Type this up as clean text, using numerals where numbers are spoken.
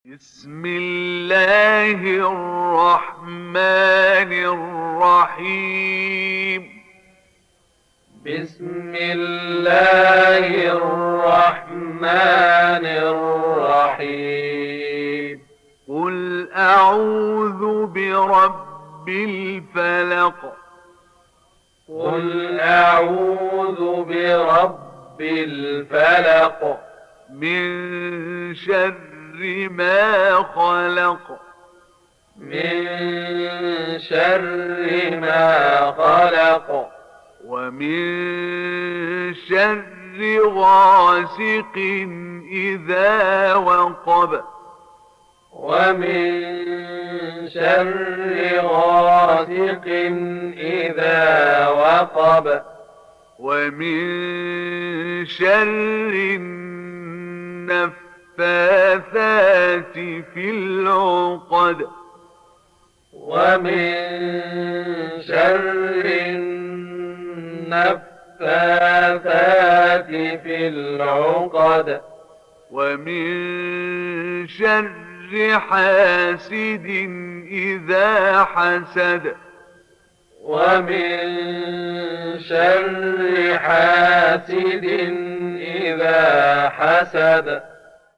بسم الله الرحمن الرحيم. بسم الله الرحمن الرحيم. قل أعوذ برب الفلق. قل أعوذ برب الفلق. من شر ما خلق. من شر ما خلق. ومن شر غاسق إذا وقب. ومن شر غاسق إذا وقب. ومن شر النفاثات في العقد. ومن شر النفاثات في العقد. ومن شر حاسد إذا حسد. ومن شر حاسد إذا حسد.